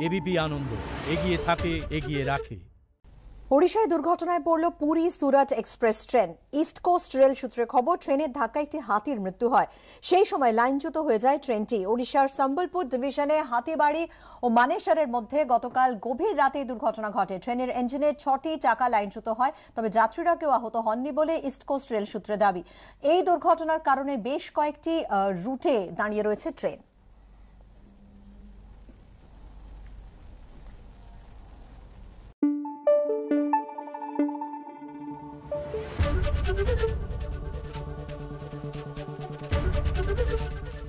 ABP আনন্দ, এগিয়ে থাকে, এগিয়ে রাখে। ওড়িশায় দুর্ঘটনায় পড়ল Puri Surat express train. East coast rail সূত্রে খবর, ট্রেনের ধাক্কায় একটি হাতির মৃত্যু হয়। সেই সময় লাইনচ্যুত হয়ে যায় ট্রেনটি। ওড়িশার সম্বলপুর ডিভিশনে হাতিবাড়ি ও মানেসরের মধ্যে গতকাল গভীর রাতে দুর্ঘটনা ঘটে। ট্রেনের ইঞ্জিনের 6টি চাকা লাইনচ্যুত হয়, তবে যাত্রীরা কেউ আহত হননি বলে ইস্ট কোস্ট রেল সূত্রে দাবি। এই দুর্ঘটনার কারণে বেশ কয়েকটি রুটে দাঁড়িয়ে রয়েছে ট্রেন।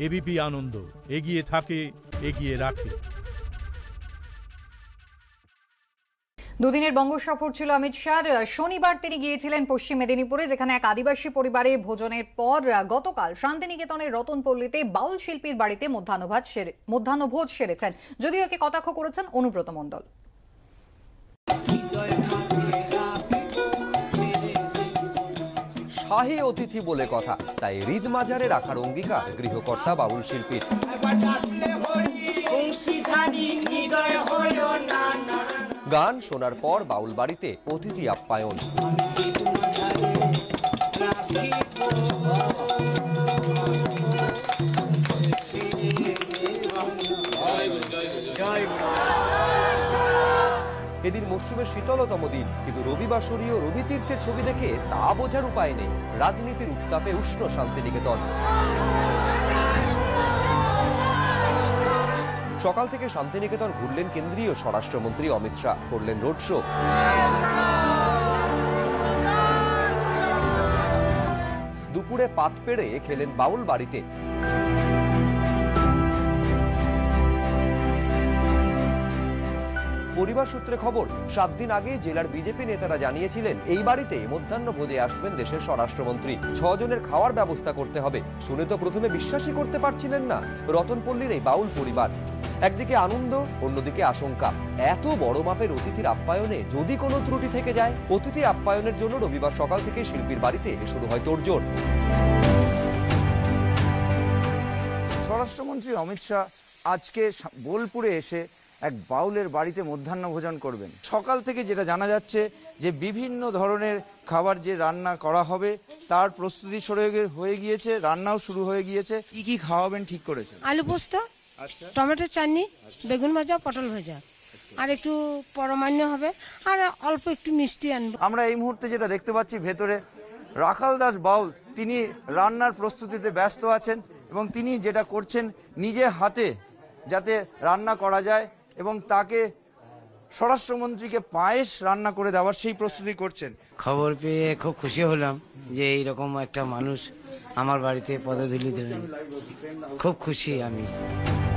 এবিপি আনন্দ, এগিয়ে থাকে, এগিয়ে রাখে। দুদিনের বঙ্গ সফর ছিল অমিত শাহর। শনিবার তিনি গিয়েছিলেন পশ্চিম মেদিনীপুরে, যেখানে এক আদিবাসী পরিবারে ভোজনের পর গতকাল শান্তিনিকেতনের রতনপল্লীতে বাউল শিল্পীর বাড়িতে মধ্যাহ্নভোজ সেরেছেন। যদিও একে কটাক্ষ করেছেন অনুব্রত মণ্ডল। শাহী অতিথি বলে কথা, তাই হৃদ মাজারে রাখার অঙ্গীকার গৃহকর্তা বাউল শিল্পীর। গান শোনার পর বাউল বাড়িতে অতিথি আপ্যায়ন। এদিন মরশুমের শীতলতম দিন, কিন্তু রবিবাসরীয় রবি তীর্থের ছবি দেখে তা বোঝার উপায় নেই। রাজনীতির উত্তাপে উষ্ণ শান্তিনিকেতন। সকাল থেকে শান্তিনিকেতন ঘুরলেন কেন্দ্রীয় স্বরাষ্ট্রমন্ত্রী অমিত শাহ, করলেন রোড শো। দুপুরে পাত পেড়ে খেলেন বাউল বাড়িতে। পরিবার সূত্রে খবর, 7 দিন আগে জেলার বিজেপি নেতারা জানিয়েছিলেন এই বাড়িতে মধ্যাহ্নভোজে আসবেন দেশের স্বরাষ্ট্রমন্ত্রী। 6 জনের খাওয়ার ব্যবস্থা করতে হবে। শুনে তো প্রথমে বিশ্বাসই করতে পারছিলেন না রতনপল্লীর এই বাউল পরিবার। একদিকে আনন্দ, অন্যদিকে আশঙ্কা। এত বড় মাপের অতিথির আপ্যায়নে যদি কোনো ত্রুটি থেকে যায়। অতিথি আপ্যায়নের জন্য রবিবার সকাল থেকে শিল্পীর বাড়িতে শুরু হয় তোড়জোড়। স্বরাষ্ট্রমন্ত্রী অমিত শাহ আজকে বোলপুরে এসে এক বাউলের বাড়িতে মধ্যাহ্নভোজন করবেন। সকাল থেকে যেটা জানা যাচ্ছে যে বিভিন্ন ধরনের খাবার যে রান্না করা হবে তার প্রস্তুতি হয়ে গিয়েছে, রান্নাও শুরু হয়ে গিয়েছে। কি কি খাওয়াবেন ঠিক করেছেন? আলু পোস্ত, টমেটোর চাটনি, বেগুন ভাজা, পটল ভাজা, আর একটু পরমান্ন হবে, আর অল্প একটু মিষ্টি আনবো। আমরা এই মুহূর্তে যেটা দেখতে পাচ্ছি, ভেতরে রাখাল দাস বাউল তিনি রান্নার প্রস্তুতিতে ব্যস্ত আছেন এবং তিনি যেটা করছেন নিজে হাতে যাতে রান্না করা যায় এবং তাকে স্বরাষ্ট্রমন্ত্রীকে পায়েস রান্না করে দেওয়ার সেই প্রস্তুতি করছেন। খবর পেয়ে খুব খুশি হলাম যে এইরকম একটা মানুষ আমার বাড়িতে পদধূলি দেবেন। খুব খুশি আমি।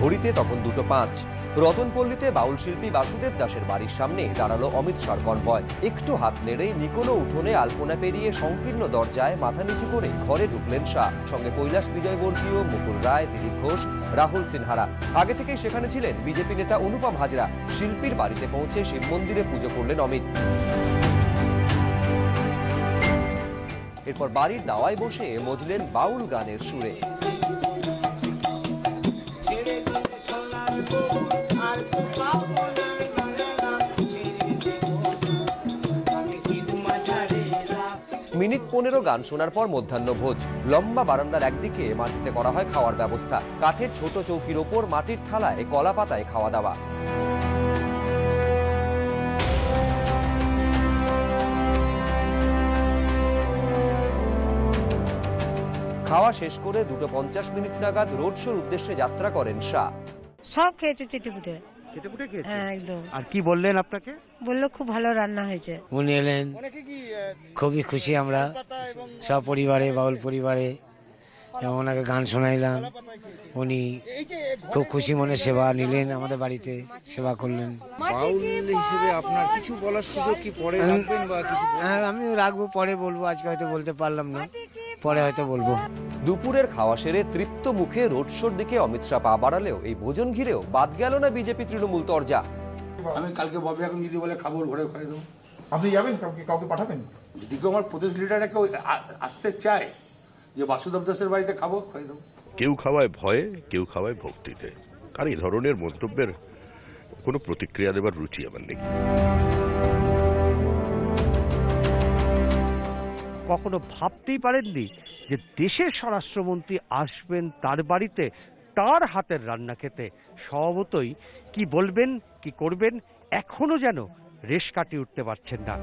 ঘড়িতে তখন 2:05। রতনপল্লীতে বাউল শিল্পী বাসুদেব দাসের বাড়ির সামনে দাঁড়ালো অমিত শাহর কনভয়। একটু হাত নেড়েই নিকোনো উঠোনে আলপনা পেরিয়ে সংকীর্ণ দরজায় মাথা নিচু করে ঘরে ঢুকলেন শাহ। সঙ্গে কৈলাস বিজয়বর্গীয়, মুকুল রায়, দিলীপ ঘোষ, রাহুল সিনহারা। আগে থেকেই সেখানে ছিলেন বিজেপি নেতা অনুপম হাজরা। শিল্পীর বাড়িতে পৌঁছে শিব মন্দিরে পুজো করলেন অমিত। এরপর বাড়ির দাওয়ায় বসে মজলেন বাউল গানের সুরে। মিনিট 15 গান শোনার পর মধ্যাহ্নভোজ। লম্বা বারান্দার একদিকে মাটিতে করা হয় খাওয়ার ব্যবস্থা। কাঠের ছোট চৌকির ওপর মাটির থালায় কলা পাতায় খাওয়া দাওয়া। খাওয়া শেষ করে 2:50 নাগাদ রোড শোর উদ্দেশ্যে যাত্রা করেন শাহ। সব খেয়েছে চেটেপুটে। হ্যাঁ, একদম। আর কি বললেন আপনাকে? বললো খুব ভালো রান্না হয়েছে। উনি এলেন, খুবই খুশি আমরা সব পরিবারে, বাউল পরিবারে। ওনাকে গান শোনাইলাম, উনি খুব খুশি মনে সেবা নিলেন, আমাদের বাড়িতে সেবা করলেন। বাউল হিসেবে আপনার কিছু বলার সুযোগ কি পরে রাখবেন বা কিছু? হ্যাঁ, আমি রাখবো, পরে বলবো। আজকে হয়তো বলতে পারলাম না, পরে হয়তো বলবো। দুপুরের খাওয়া সেরে তৃপ্ত মুখে রোড শোর দিকে অমিত শাহ পা বাড়ালেও এই ভোজন ঘিরেও বাদ গেল না বিজেপি তৃণমূল তরজা। আমি কালকে ববি এখন যদি বলে খাবো ঘরে খাই দেবো। আপনি যাবেন, কাউকে পাঠাবেন? যদি আমার প্রদেশ লিডাররা কেউ আসতে চায় যে বাসুদেব দাসের বাড়িতে খাবো, খাই দেবো। কেউ খাওয়ায় ভয়ে, কেউ খাওয়ায় ভক্তিতে। আর এই ধরনের মন্তব্যের কোনো প্রতিক্রিয়া দেবার রুচি আমার নেই। কখনো ভাবতেই পারেননি যে দেশের স্বরাষ্ট্রমন্ত্রী আসবেন তার বাড়িতে তার হাতের রান্না খেতে। স্বভাবতই কি বলবেন কি করবেন এখনো যেন রেশ কাটিয়ে উঠতে পারছেন না।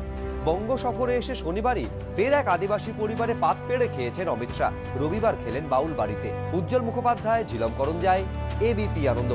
বঙ্গ সফরে এসে শনিবারই ফের এক আদিবাসী পরিবারে পাত পেড়ে খেয়েছেন অমিত শাহ। রবিবার খেলেন বাউল বাড়িতে। উজ্জ্বল মুখোপাধ্যায়, ঝিলম করঞ্জাই, এবিপি আনন্দ।